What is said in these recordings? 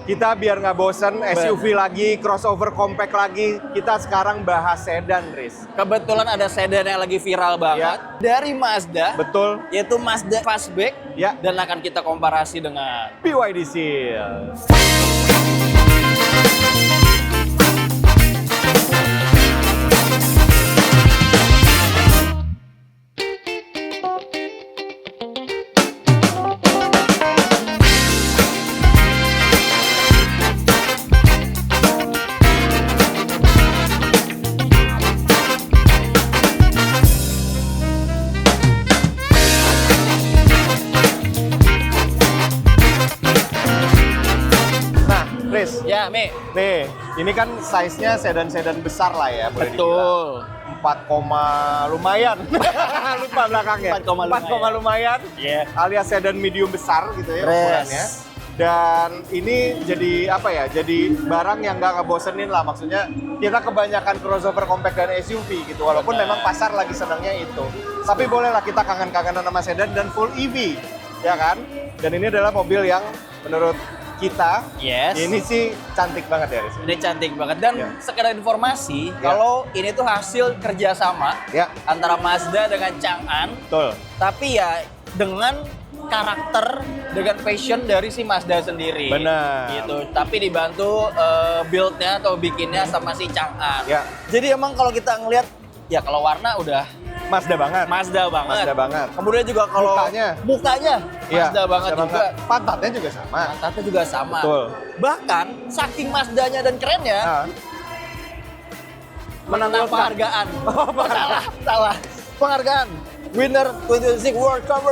Kita biar nggak bosen, SUV lagi, crossover compact lagi, kita sekarang bahas sedan, Riz. Kebetulan ada sedan yang lagi viral banget dari Mazda. Betul. Yaitu Mazda Fastback. Ya. Dan akan kita komparasi dengan BYD Seal. Riz, ya, Mi. nih, ini kan size-nya sedan-sedan besar lah ya, boleh Betul. dibilang. 4, lumayan. Lupa belakangnya. 4, lumayan. Iya. Alias sedan medium besar gitu ya ukurannya. Dan ini jadi apa ya? Jadi barang yang nggak ngebosenin lah. Maksudnya kita kebanyakan crossover compact dan SUV gitu. Walaupun memang pasar lagi senangnya itu. Tapi bolehlah kita kangen-kangenan sama sedan dan full EV, ya kan? Dan ini adalah mobil yang menurut kita, ini sih cantik banget ya, Riz. Ini cantik banget dan sekedar informasi, kalau ini tuh hasil kerjasama antara Mazda dengan Chang'an. Betul. Tapi ya dengan karakter, dengan passion dari si Mazda sendiri. Benar. Gitu. Tapi dibantu build-nya atau bikinnya sama si Chang'an. Ya. Jadi emang kalau kita ngelihat, ya kalau warna udah Mazda banget. Mazda banget. Kemudian juga kalau mukanya Mazda banget juga. Pantatnya juga sama. Pantatnya juga sama. Betul. Bahkan saking Mazdanya dan kerennya, menang penghargaan. Oh, salah. Penghargaan. Winner 2026 World Cup.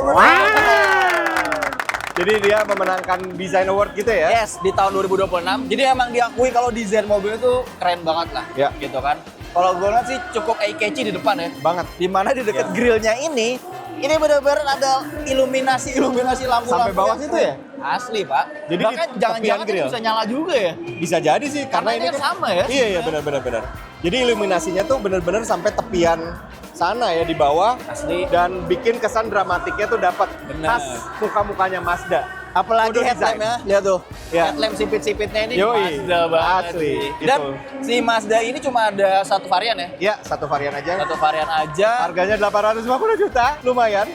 Jadi dia memenangkan Design Award gitu ya? Yes, di tahun 2026. Jadi emang diakui kalau desain mobil itu keren banget lah. Gitu kan. Kalau gue lihat sih cukup eye-catchy di depan ya. Banget. Dimana di dekat grillnya ini benar-benar ada iluminasi lampu-lampu. Sampai bawah situ ya? Asli, Pak. Jadi bahkan jangan-jangan itu bisa nyala juga ya? Bisa jadi sih, karena ini kan sama ya? Iya, benar. Jadi iluminasinya tuh benar-benar sampai tepian sana ya di bawah. Asli. Dan bikin kesan dramatiknya tuh dapat khas muka-mukanya Mazda. Apalagi headlamp-nya, lihat tuh. Headlamp sipit-sipitnya ini Mazda banget. Asli. Dan si Mazda ini cuma ada satu varian ya? Iya, satu varian aja. Satu varian aja. Harganya 850 juta, lumayan.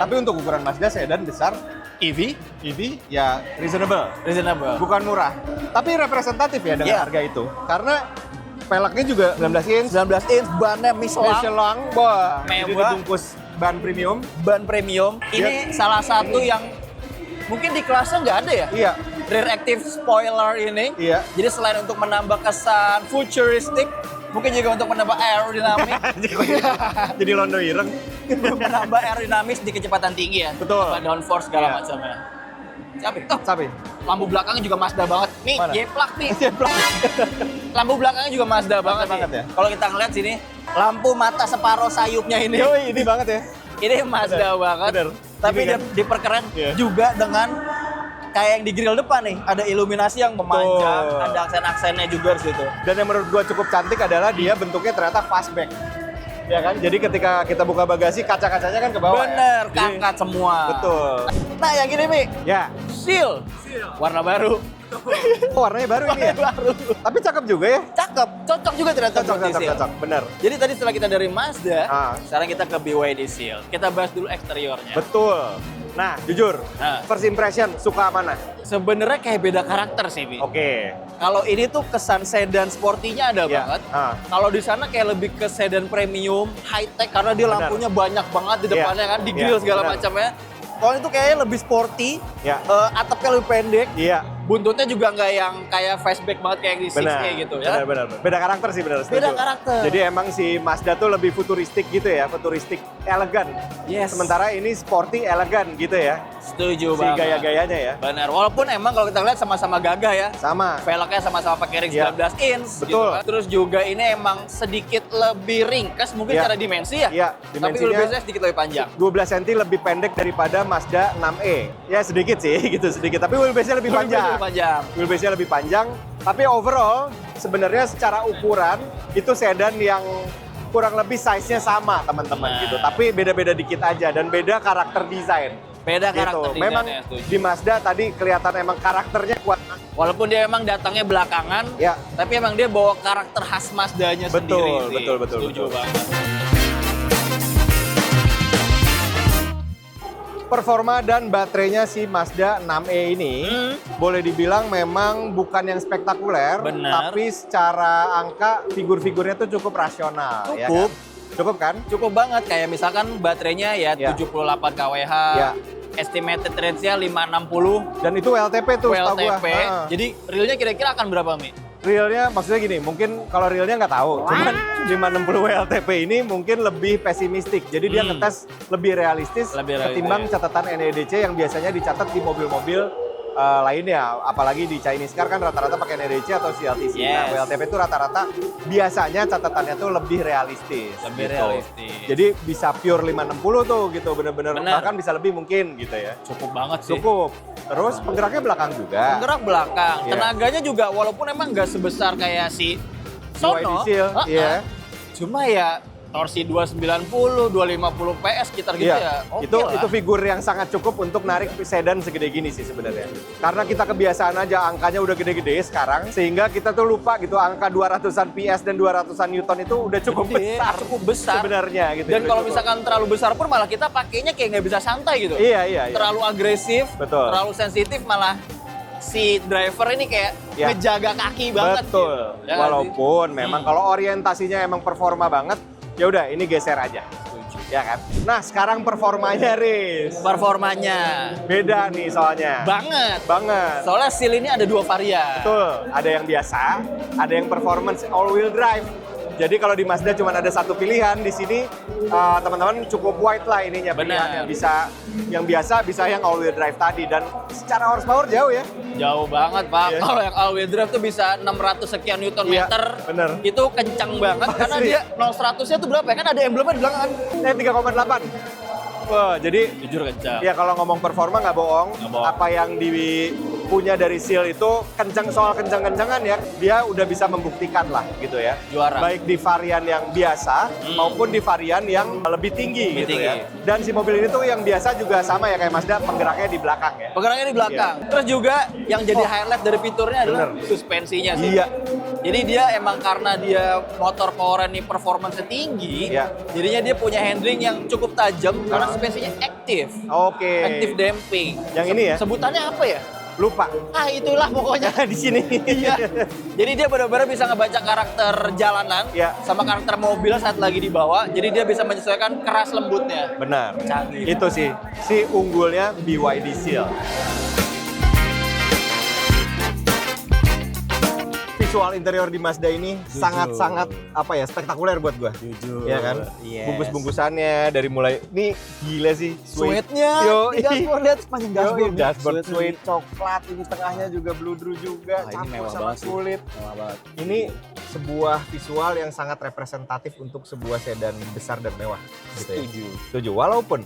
Tapi untuk ukuran Mazda sedan besar, EV ya reasonable. Bukan murah. Tapi representatif ya dengan harga itu. Karena peleknya juga 19 inch, bannya Michelin. Wah, mewah. Jadi dibungkus ban premium. Ini salah satu yang mungkin di kelasnya nggak ada ya? Iya. Rear active spoiler ini. Iya. Jadi selain untuk menambah kesan futuristik, mungkin juga untuk menambah aerodinamik. Jadi londo ireng. Menambah aerodinamis di kecepatan tinggi ya. Betul. Downforce segala macamnya. Sapi. Lampu belakangnya juga Mazda banget. Nih, jeplak nih. Lampu belakangnya juga Mazda banget ya. Kalau kita ngeliat sini, lampu mata separuh sayupnya ini. Yoi, ini banget ya. Ini Mazda banget. Bener. Tapi dia diperkeren juga dengan kayak yang di grill depan nih, ada iluminasi yang memanjang, ada aksen-aksennya juga di situ. Dan yang menurut gua cukup cantik adalah dia bentuknya ternyata fastback. Ya kan? Jadi ketika kita buka bagasi, kaca-kacanya kan ke bawah. Bener, keangkat semua. Betul. Nah, yang gini, Mi. Ya. Seal. Warna baru. Warnanya baru ini ya? Baru. Tapi cakep juga ya? Cakep. Cocok juga ternyata. Cocok. Bener. Jadi tadi setelah kita dari Mazda, sekarang kita ke BYD Seal. Kita bahas dulu eksteriornya. Betul. Nah, jujur, first impression suka mana? Sebenarnya kayak beda karakter sih, Bi. Oke. Kalau ini tuh kesan sedan sportinya ada banget. Kalau di sana kayak lebih ke sedan premium, high tech karena dia lampunya banyak banget di depannya kan, di grill segala macamnya. Kalau itu kayaknya lebih sporty, atapnya lebih pendek. Buntutnya juga nggak yang kayak fastback banget kayak yang di 6A gitu ya. Benar. Beda karakter sih, benar. Beda karakter. Jadi emang si Mazda tuh lebih futuristik gitu ya, futuristik elegan. Sementara ini sporty elegan gitu ya. Setuju si banget. Gaya-gayanya ya. Benar. Walaupun emang kalau kita lihat sama-sama gagah ya. Sama. Velgnya sama-sama pakai ring 19 inch. Betul. Gitu. Terus juga ini emang sedikit lebih ringkas mungkin secara dimensi ya. Iya. Tapi wheelbase-nya sedikit lebih panjang. 12 cm lebih pendek daripada Mazda 6e. Ya sedikit sih gitu, sedikit. Tapi wheelbase-nya lebih panjang. Wheelbase-nya lebih panjang. Tapi overall sebenarnya secara ukuran itu sedan yang kurang lebih size-nya sama teman-teman gitu. Tapi beda-beda dikit aja dan beda karakter desain. Beda karakter gitu. Memang desainnya, di Mazda tadi kelihatan emang karakternya kuat. Walaupun dia emang datangnya belakangan, Ya. tapi emang dia bawa karakter khas Mazdanya sendiri sih. Betul. Setuju banget. Performa dan baterainya si Mazda 6e ini boleh dibilang memang bukan yang spektakuler, Benar. tapi secara angka figur-figurnya tuh cukup rasional. Ya Cukup. kan? Cukup kan? Cukup banget, kayak misalkan baterainya ya, Ya. 78 kWh, Ya. estimated range-nya 560, Dan itu WLTP tuh setahu gua. WLTP. Jadi realnya kira-kira akan berapa, Mi? Realnya maksudnya gini, mungkin kalau realnya nggak tahu, cuman 560 WLTP ini mungkin lebih pesimistik. Jadi dia ngetes lebih realistis ketimbang catatan NEDC yang biasanya dicatat di mobil-mobil lainnya. Apalagi di Chinese car kan rata-rata pakai NEDC atau CLTC. Nah, Yes. WLTP itu rata-rata biasanya catatannya tuh lebih realistis. Lebih gitu. realistis. Jadi bisa pure 560 tuh gitu, bener-bener. Bener. Bahkan bisa lebih mungkin gitu ya. Cukup banget sih. Cukup. Terus penggeraknya belakang juga. Penggerak belakang. Iya. Tenaganya juga walaupun emang nggak sebesar kayak si Sono. BYD Seal, iya. Cuma ya torsi 290, 250 PS sekitar gitu ya. Oke lah. Itu figur yang sangat cukup untuk narik sedan segede gini sih sebenarnya. Karena kita kebiasaan aja angkanya udah gede-gede sekarang, sehingga kita tuh lupa gitu angka 200-an PS dan 200-an Newton itu udah cukup Gede, besar. cukup besar. Sebenarnya gitu. Dan udah kalau cukup. misalkan terlalu besar pun malah kita pakainya kayak nggak bisa santai gitu. Iya. Terlalu agresif, Betul. terlalu sensitif malah si driver ini kayak Ya. ngejaga kaki banget. Betul. Gitu. Ya nggak Walaupun sih? memang kalau orientasinya emang performa banget, ya udah ini geser aja. Ya kan? Nah, sekarang performanya, Riz. Performanya Beda nih soalnya. banget. Banget. Soalnya seal ini ada 2 varian. Betul, ada yang biasa, ada yang performance all wheel drive. Jadi kalau di Mazda cuma ada satu pilihan, di sini teman-teman cukup wide lah ininya pilihannya. Bisa yang biasa, bisa yang all wheel drive tadi, dan secara horsepower jauh ya. Jauh banget, Pak. Iya. Kalau yang all wheel drive tuh bisa 600 sekian Newton Iya, meter. bener. Itu kencang banget karena Pasti. dia 0-100-nya tuh berapa ya? Kan ada emblemnya di belakang kan? 3,8. Wah, jadi Jujur kencang. ya kalau ngomong performa nggak bohong, Nggak bohong. apa yang punya dari Seal itu kencang, soal kencang-kencangan ya, dia udah bisa membuktikan lah gitu ya. Juara. Baik di varian yang biasa maupun di varian yang lebih tinggi Lebih gitu tinggi. ya. Dan si mobil ini tuh yang biasa juga sama ya kayak Mazda, penggeraknya di belakang ya. Penggeraknya di belakang. Terus juga yang jadi highlight dari fiturnya adalah Bener. suspensinya sih. Iya. Jadi dia emang karena dia motor power ini performance tinggi, Iya. jadinya dia punya handling yang cukup tajam karena suspensinya aktif. Oke. Active damping. Yang ini ya? Sebutannya apa ya? Lupa. Ah, itulah pokoknya. Di sini. Iya. Jadi dia benar-benar bisa ngebaca karakter jalanan Iya. sama karakter mobil saat lagi dibawa. Jadi dia bisa menyesuaikan keras lembutnya. Benar. Canggih. Itu sih si unggulnya BYD Seal. Visual interior di Mazda ini sangat-sangat apa ya, spektakuler buat gua. Jujur. Iya kan? Yes. Bungkus-bungkusannya dari mulai ini gila sih. Suede-nya, Yo, di dashboard, lihat sepanjang dashboard. dashboard Suede. suede coklat, ini tengahnya juga blue juga, Wah, ini campur mewah sama banget sih. kulit. Mewah banget. Ini sebuah visual yang sangat representatif untuk sebuah sedan besar dan mewah. Gitu ya. Setuju. Walaupun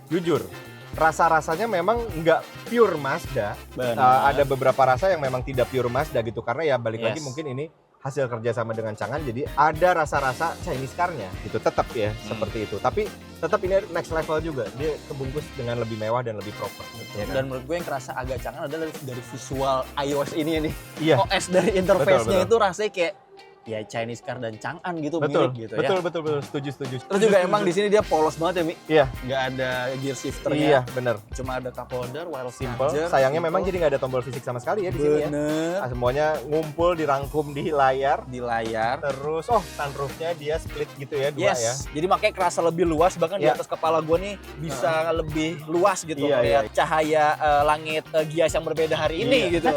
jujur rasa-rasanya memang nggak pure Mazda. Benar. Ada beberapa rasa yang memang tidak pure Mazda gitu, karena ya balik lagi Yes. mungkin ini hasil kerjasama dengan Changan, jadi ada rasa-rasa Chinese car-nya gitu, tetap ya seperti itu. Tapi tetap ini next level juga, dia kebungkus dengan lebih mewah dan lebih proper. Ya kan? Dan menurut gue yang kerasa agak canggih adalah dari visual iOS ini nih. Iya. OS dari interface-nya Betul. itu rasanya kayak ya Chinese car dan Chang'an gitu, betul, mirip gitu betul, ya. betul, setuju. Terus juga emang di sini dia polos banget ya, Mi. Iya, Nggak ada gear shifternya. iya bener. Cuma ada cup holder, wireless Simple. charger. Sayangnya simple. memang jadi nggak ada tombol fisik sama sekali ya di sini ya. Bener. Semuanya ngumpul dirangkum di layar. Di layar. Terus, sunroofnya dia split gitu ya, dua Yes, ya. jadi makanya kerasa lebih luas, bahkan di Iya. atas kepala gue nih bisa lebih luas gitu. Iya, Kayak iya. cahaya langit Gias yang berbeda hari ini Iya. gitu.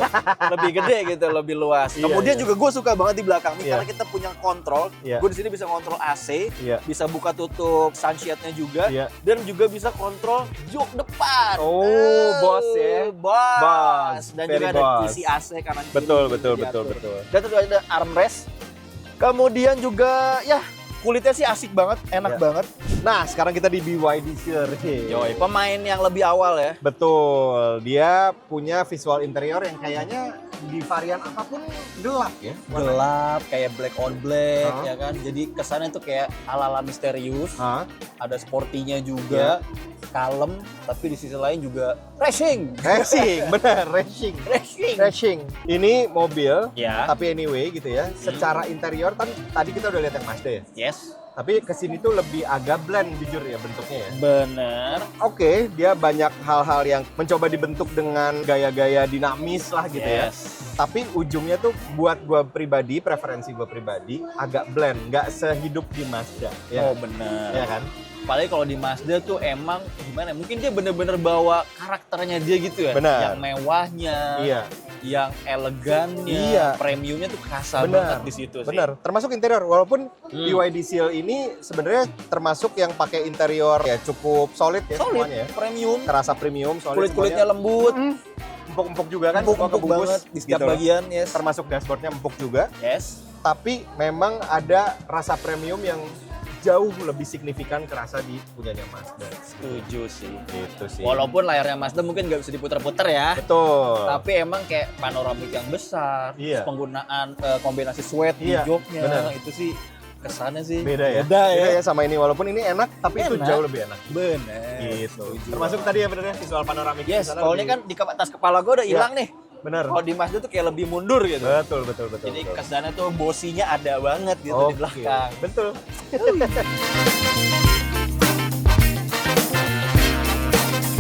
Lebih gede gitu, lebih luas. Iya, Kemudian iya. juga gue suka banget di belakang nih, Iya. karena kita punya kontrol. Iya. Gue di sini bisa kontrol AC, Iya. bisa buka tutup sunshade-nya juga, Iya. dan juga bisa kontrol jok depan. Oh, bos ya. Bos. Bos, Dan very juga ada bos. isi AC kanan kiri. Betul, betul, diatur. betul. Dan terus ada armrest. Kemudian juga ya kulitnya sih asik banget, enak Ya. banget. Nah, sekarang kita di BYD Seal. Joy, pemain yang lebih awal ya. Betul, dia punya visual interior yang kayaknya di varian apapun gelap ya. Gelap, kayak black on black Hah? ya kan. Jadi kesannya tuh kayak ala-ala misterius. Hah? Ada sportinya juga. kalem, tapi di sisi lain juga racing. Racing, bener, racing. Racing. Ini mobil, Ya. tapi anyway gitu ya. Secara interior kan tadi kita udah lihat yang Mazda ya. Yes. Tapi kesini tuh lebih agak blend jujur ya bentuknya ya. Bener. Oke, dia banyak hal-hal yang mencoba dibentuk dengan gaya-gaya dinamis lah gitu ya. Tapi ujungnya tuh buat gua pribadi, preferensi gua pribadi agak blend, nggak sehidup di Mazda. Oh bener. Ya kan? Apalagi kalau di Mazda tuh emang gimana? Mungkin dia bener-bener bawa karakternya dia gitu ya. Benar. Yang mewahnya, Iya. yang elegannya, Iya. premiumnya tuh kerasa Benar. banget di situ sih. Bener, termasuk interior. Walaupun BYD Seal ini sebenarnya termasuk yang pakai interior ya cukup solid ya Solid, semuanya ya. premium, Terasa premium, solid kulit-kulitnya semuanya. lembut, Empuk-empuk juga kan, empuk-empuk semua kebungkus banget di setiap gitu loh. bagian, yes. Termasuk dashboardnya empuk juga. Yes. Tapi memang ada rasa premium yang jauh lebih signifikan kerasa di punyanya Mazda. Setuju sih. Gitu sih. Walaupun layarnya Mazda mungkin nggak bisa diputer-puter ya. Betul. Tapi emang kayak panoramik yang besar, Iya. terus penggunaan kombinasi sweat Iya, di joknya, benar. itu sih kesannya sih Beda ya? Beda ya. sama ini. Walaupun ini enak, tapi itu Enak. jauh lebih enak. Bener. Gitu. Setuju. Termasuk tadi ya benernya visual panoramik. Yes, di sana kalau ini lebih- kan di atas kepala gue udah hilang nih. bener. Kalau di Mazda tuh kayak lebih mundur gitu. Betul. Jadi betul. kesannya tuh bosinya ada banget gitu di Oke. belakang. Betul.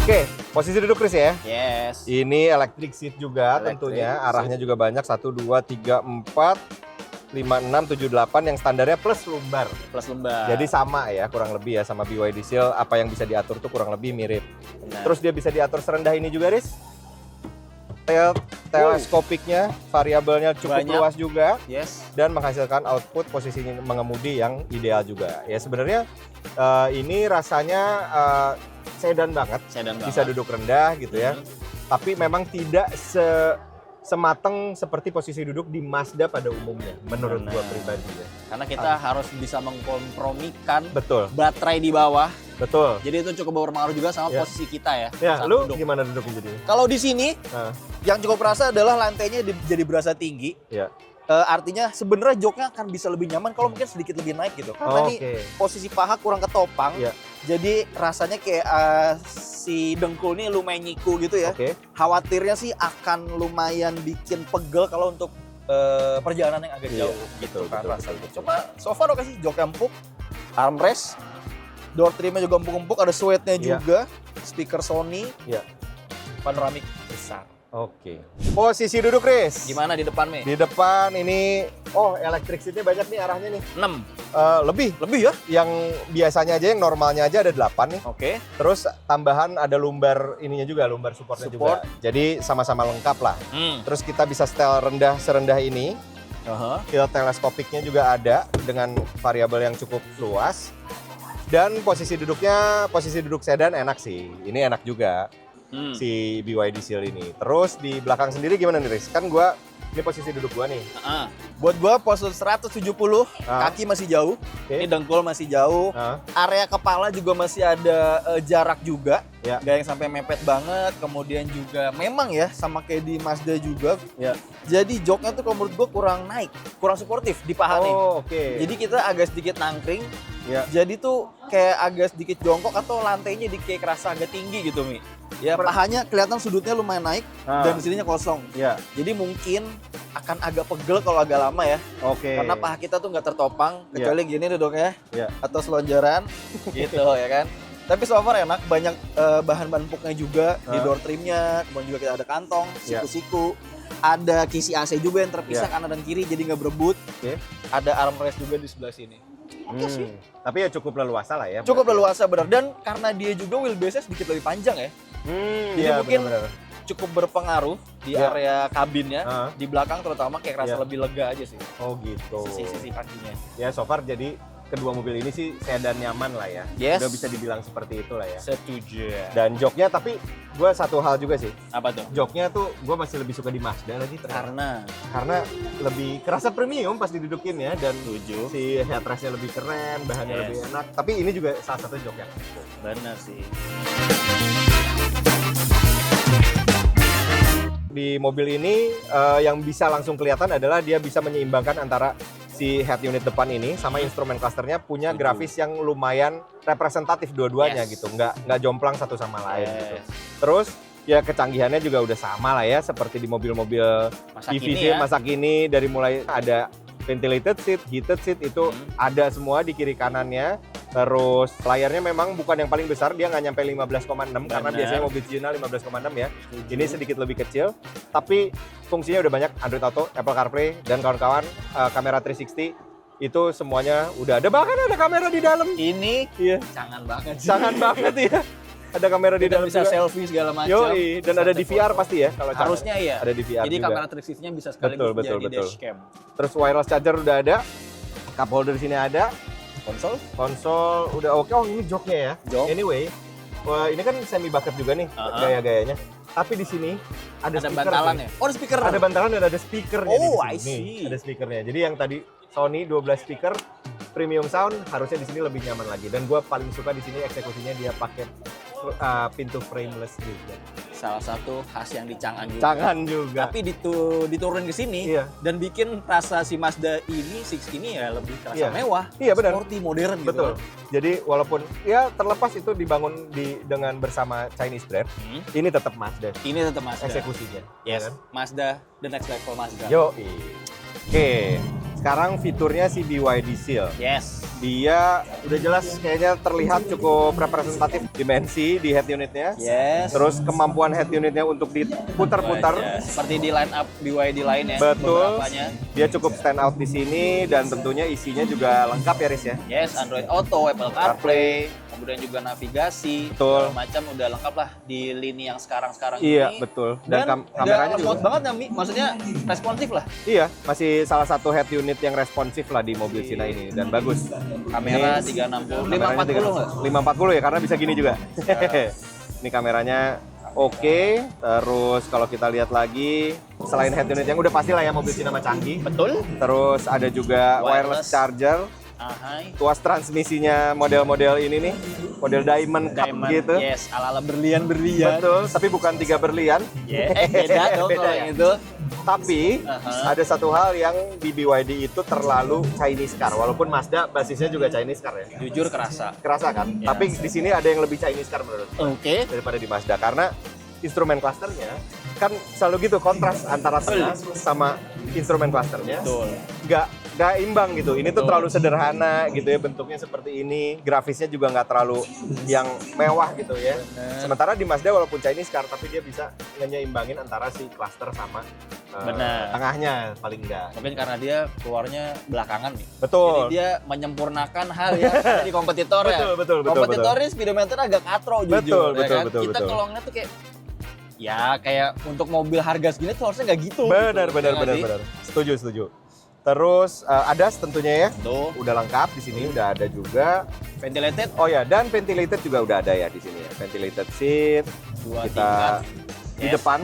Oke, posisi duduk Chris ya. Yes. Ini electric seat juga Electric tentunya. seat. Arahnya juga banyak. 1, 2, 3, 4, 5, 6, 7, 8 yang standarnya plus lumbar. Plus lembar. Jadi sama ya kurang lebih ya sama BYD Seal. Apa yang bisa diatur tuh kurang lebih mirip. Benar. Terus dia bisa diatur serendah ini juga Riz. Teleskopiknya, variabelnya cukup Banyak. luas juga. Yes. Dan menghasilkan output posisi mengemudi yang ideal juga. Ya sebenarnya ini rasanya sedan banget, Sedan bisa banget. duduk rendah gitu ya. Tapi memang tidak semateng seperti posisi duduk di Mazda pada umumnya, menurut Benar. gua pribadi ya. Karena kita harus bisa mengkompromikan Betul, baterai di bawah. betul. Jadi itu cukup berpengaruh juga sama Ya. posisi kita ya. Ya, saat lu duduk. gimana duduknya jadi? Kalau di sini Nah, yang cukup kerasa adalah lantainya jadi berasa tinggi. ya. Artinya sebenarnya joknya akan bisa lebih nyaman kalau mungkin sedikit lebih naik gitu. Karena Oke. ini posisi paha kurang ketopang. Ya. Jadi rasanya kayak si dengkul ini lumayan nyiku gitu ya. Oke. Khawatirnya sih akan lumayan bikin pegel kalau untuk perjalanan yang agak Iya, jauh gitu kan betul, rasanya. betul. Coba so far oke sih, jok empuk, armrest, door trimnya juga empuk-empuk, ada sweatnya Iya. juga, speaker Sony, Iya. panoramik besar. Oke. Posisi duduk, Chris. Gimana di depan, Mi? Di depan ini, electric seat-nya banyak nih arahnya nih. 6. Lebih. Lebih ya? Yang biasanya aja, yang normalnya aja ada 8 nih. Oke. Terus tambahan ada lumbar ininya juga, lumbar supportnya Support. juga. Jadi sama-sama lengkap lah. Hmm. Terus kita bisa setel rendah serendah ini. Field teleskopiknya juga ada dengan variabel yang cukup luas. Dan posisi duduk sedan enak sih. Ini enak juga si BYD Seal ini. Terus di belakang sendiri gimana nih, Riz? Kan ini posisi duduk gua nih. Buat gua postur 170, Ah. kaki masih jauh, Oke. ini dengkul masih jauh, Nah, area kepala juga masih ada jarak juga, Ya. nggak yang sampai mepet banget. Kemudian juga memang ya sama kayak di Mazda juga, ya. jadi joknya tuh kalau menurut gua kurang naik, kurang suportif di paha nih. Oke. Jadi kita agak sedikit nangkring, Ya. jadi tuh kayak agak sedikit jongkok atau lantainya kayak kerasa agak tinggi gitu, Mi. Ya pahanya kelihatan sudutnya lumayan naik dan di sininya kosong. Ya. Jadi mungkin akan agak pegel kalau agak lama ya. Oke. Karena paha kita tuh nggak tertopang, Iya. kecuali gini duduknya Ya. atau selonjoran gitu ya kan. Tapi so far enak, banyak bahan-bahan empuknya juga di door trimnya, kemudian juga kita ada kantong, Iya. siku-siku, ada kisi AC juga yang terpisah Iya. kanan dan kiri jadi nggak berebut. Oke. Ada armrest juga di sebelah sini. Oke sih. Tapi ya cukup leluasa lah ya. Cukup berarti. leluasa benar, dan karena dia juga wheelbase-nya sedikit lebih panjang ya, Jadi Iya, mungkin benar-benar. cukup berpengaruh di Iya. area kabinnya, Ah. di belakang terutama kayak rasa Iya. lebih lega aja sih. Oh gitu. Sisi-sisi kakinya. Ya so far jadi kedua mobil ini sih sedan nyaman lah ya. Yes. Udah bisa dibilang seperti itu lah ya. Setuju. Dan joknya, tapi gue satu hal juga sih. Apa tuh? Joknya tuh gue masih lebih suka di Mazda lagi ternyata. Karena lebih kerasa premium pas didudukin ya, dan setuju. si headrestnya lebih keren, bahannya Yes. lebih enak. Tapi ini juga salah satu jok yang Benar sih. di mobil ini yang bisa langsung kelihatan adalah dia bisa menyeimbangkan antara si head unit depan ini sama instrumen clusternya punya grafis yang lumayan representatif dua-duanya gitu, nggak jomplang satu sama lain gitu. Terus ya kecanggihannya juga udah sama lah ya seperti di mobil-mobil EV masa kini, dari mulai ada ventilated seat, heated seat itu ada semua di kiri kanannya. Terus layarnya memang bukan yang paling besar, dia nggak nyampe 15,6 karena biasanya mobil Cina 15,6 ya. Ini sedikit lebih kecil, tapi fungsinya udah banyak, Android Auto, Apple CarPlay, dan kawan-kawan, kamera 360 itu semuanya udah ada. Bahkan ada kamera di dalam. Ini cangan banget sih. Cangan banget ya. Ada kamera di dalam bisa juga. Selfie segala macam. Yoi, dan ada DVR pasti ya kalau harusnya iya. Ada DVR jadi juga. kamera 360-nya bisa sekaligus jadi dashcam. Terus wireless charger udah ada, cup holder sini ada, konsol udah oke. Oh, ini joknya ya. Jok. Anyway, wah, ini kan semi bucket juga nih gaya-gayanya. Tapi di sini ada bantalan ya. Oh, ada speaker. Ada bantalan dan ada speakernya Oh, di sini. I see. Ada speakernya. Jadi yang tadi Sony 12 speaker premium sound harusnya di sini lebih nyaman lagi. Dan gue paling suka di sini eksekusinya dia pakai pintu frameless juga. Salah satu khas yang di Chang'an juga. Chang'an juga. Tapi diturunin ke sini dan bikin rasa si Mazda ini 6 ini ya lebih terasa mewah. Iya benar. Sporty, modern gitu. Betul. Jadi walaupun ya terlepas itu dibangun dengan bersama Chinese brand, ini tetap Mazda. Ini tetap Mazda. Eksekusinya. Yes. Ya kan? Mazda the next level Mazda. Yoi. Oke. Sekarang fiturnya si BYD Seal. Yes. Dia udah jelas kayaknya terlihat cukup representatif dimensi di head unitnya. Yes. Terus kemampuan head unitnya untuk diputar-putar. Seperti di line up BYD lain ya. Betul. Beberapanya. Dia cukup stand out di sini dan tentunya isinya juga lengkap ya, Riz ya. Yes, Android Auto, Apple CarPlay, kemudian juga navigasi, betul. segala macam udah lengkap lah di lini yang sekarang ini. Iya, betul. Dan kameranya juga banget Nami, maksudnya responsif lah. Iya, masih salah satu head unit yang responsif lah di mobil Cina ini dan bagus. Kamera 360, 540 nggak? 540 ya, karena bisa gini juga. Ini kameranya oke. Terus kalau kita lihat lagi, selain head unit yang udah pasti lah ya mobil Cina mah canggih. Betul. Terus ada juga wireless charger. Tuas transmisinya model-model ini nih, model Diamond Cup gitu. Yes, ala-ala berlian. Betul, tapi bukan 3 berlian. Beda dong Beda kalau ya. itu. Tapi ada satu hal yang di BYD itu terlalu Chinese car, walaupun Mazda basisnya juga Chinese car ya. Jujur kerasa kan? Yes. Tapi di sini ada yang lebih Chinese car menurut Oke. daripada di Mazda, karena instrumen clusternya kan selalu gitu, kontras antara tengah sama instrumen clusternya. Betul. Nggak imbang gitu. Ini tuh terlalu sederhana gitu ya, bentuknya seperti ini, grafisnya juga nggak terlalu yang mewah gitu ya. Sementara di Mazda walaupun Chinese car, tapi dia bisa nyeimbangi antara si cluster sama tengahnya paling enggak. Mungkin karena dia keluarnya belakangan nih. Betul. Jadi dia menyempurnakan hal yang ada di kompetitor ya. Betul. Kompetitornya speedometer agak katro jujur. Betul. Kita kalau ngeliat tuh kayak ya kayak untuk mobil harga segini tuh harusnya nggak gitu. Benar. Setuju. Terus ADAS tentunya ya. Tuh. Udah lengkap di sini, udah ada juga ventilated. Oh ya, dan ventilated juga udah ada ya di sini ya. Ventilated seat. Dua kita tingkat. Di depan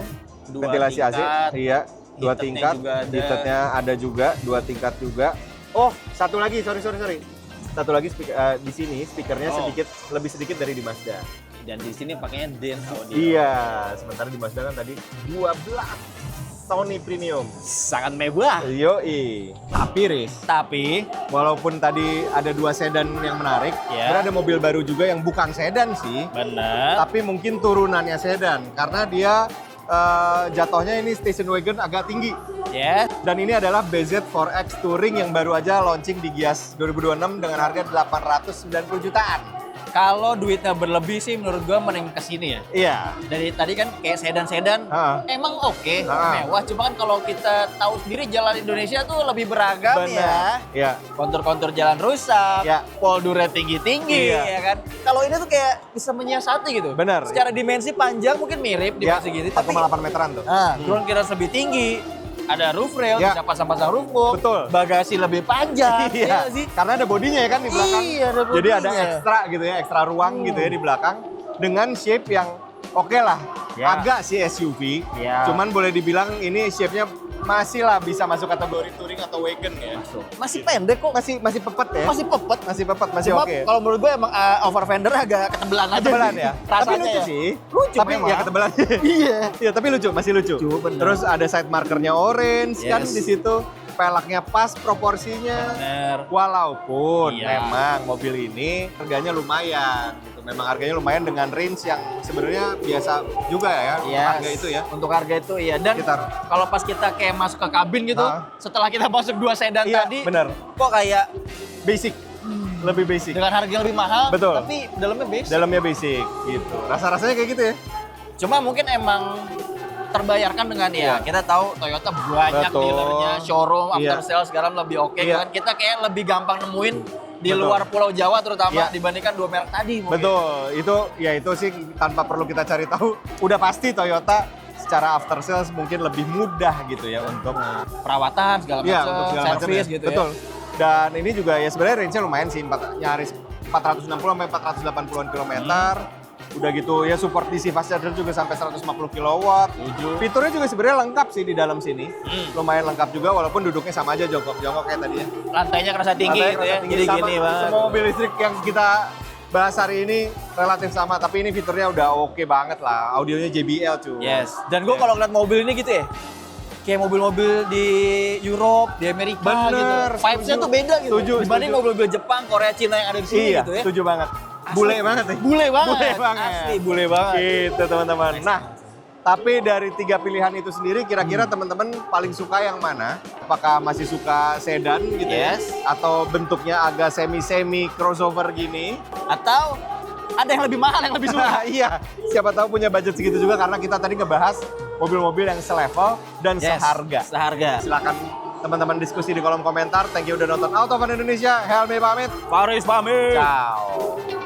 ventilasi AC. Iya, 2 tingkat. Heated-nya ada juga 2 tingkat juga. Oh, satu lagi, sorry. Satu lagi di sini speakernya lebih sedikit dari di Mazda. Dan di sini pakainya DEN audio. Iya, sementara di Mazda kan tadi 12 Sony Premium. Sangat mewah. Yoi. Tapi walaupun tadi ada 2 sedan yang menarik, ada mobil baru juga yang bukan sedan sih. Benar. Tapi mungkin turunannya sedan karena dia jatuhnya ini station wagon agak tinggi. Yes. Dan ini adalah BZ4X Touring yang baru aja launching di Gias 2026 dengan harga 890 jutaan. Kalau duitnya berlebih sih menurut gua mending ke sini ya. Iya. Dari tadi kan kayak sedan-sedan emang oke, mewah. Cuma kan kalau kita tahu sendiri jalan Indonesia tuh lebih beragam. Bener. Ya. Iya. Kontur-kontur jalan rusak, Ya. poldure tinggi-tinggi ya kan. Kalau ini tuh kayak bisa menyiasati gitu. Benar. Secara dimensi panjang mungkin mirip dimensi gitu, tapi 1,8 meteran tuh. drone kita lebih tinggi. Ada roof rail, bisa pasang-pasang roof box. Betul. Bagasi lebih panjang. Iya. Sih? Karena ada bodinya ya kan di belakang. Iya, ada Jadi ada bodinya. ekstra gitu ya, ekstra ruang gitu ya di belakang dengan shape yang oke lah. Ya. Agak sih SUV. Ya. Cuman boleh dibilang ini shape-nya masih lah bisa masuk kategori touring atau wagon ya. Masih pendek kok. Masih pepet ya. Masih pepet. Masih Cuma oke. kalau menurut gue emang over fender agak ketebelan aja. Ketebelan sih. ya. Rasanya Tapi lucu ya. sih. Lucu Tapi memang. ya ketebelan. Iya. Iya, tapi lucu, masih lucu. Bener. Terus ada side markernya orange kan Yes. di situ. peleknya pas proporsinya. Bener. Walaupun Iya. memang mobil ini harganya lumayan gitu. Memang harganya lumayan dengan range yang sebenarnya biasa juga ya untuk Yes. harga itu ya. Untuk harga itu iya. Dan Sekitar. kalau pas kita kayak masuk ke kabin gitu, setelah kita masuk 2 sedan Iya, tadi, bener. kok kayak Basic. Lebih basic. dengan harga yang lebih mahal, Betul. tapi dalamnya basic. Dalamnya basic gitu. Rasa-rasanya kayak gitu ya. Cuma mungkin emang terbayarkan dengan Iya. kita tahu Toyota banyak Betul. dealernya, showroom, Iya. after sales sekarang lebih oke Iya. kan. Kita kayak lebih gampang nemuin di Betul. luar Pulau Jawa terutama Iya. dibandingkan 2 merek tadi mungkin. Betul. Itu sih tanpa perlu kita cari tahu. Udah pasti Toyota secara after sales mungkin lebih mudah gitu ya untuk Perawatan segala Iya, macam, untuk segala macam servis ya. gitu Betul. ya. Dan ini juga ya sebenarnya range-nya lumayan sih, nyaris 460 sampai 480-an kilometer. Udah gitu ya support DC fast charger juga sampai 150 kW. Fiturnya juga sebenarnya lengkap sih di dalam sini. Lumayan lengkap juga walaupun duduknya sama aja jongkok-jongkok kayak tadi ya. Lantainya kerasa tinggi Lantainya gitu ya. kerasa tinggi Jadi sama. gini banget. Semua mobil listrik yang kita bahas hari ini relatif sama, tapi ini fiturnya udah oke banget lah. Audionya JBL cuy. Yes. Dan gue kalau ngeliat mobil ini gitu ya, kayak mobil-mobil di Europe, di Amerika Bener, gitu. Vibes-nya setuju. tuh beda gitu. Setuju, Dibanding setuju. mobil-mobil Jepang, Korea, Cina yang ada di sini Iya, gitu ya. setuju banget. Bule banget nih. Bule banget. Bule banget. Asli, bule banget. Gitu teman-teman. Nah, tapi dari 3 pilihan itu sendiri kira-kira teman-teman paling suka yang mana? Apakah masih suka sedan gitu Yes. ya? Atau bentuknya agak semi-semi crossover gini? Atau ada yang lebih mahal, yang lebih suka. Iya, siapa tahu punya budget segitu juga karena kita tadi ngebahas mobil-mobil yang selevel dan seharga. Seharga. Silakan teman-teman diskusi di kolom komentar. Thank you udah nonton Auto Fun Indonesia. Helmi pamit. Faris pamit. Ciao.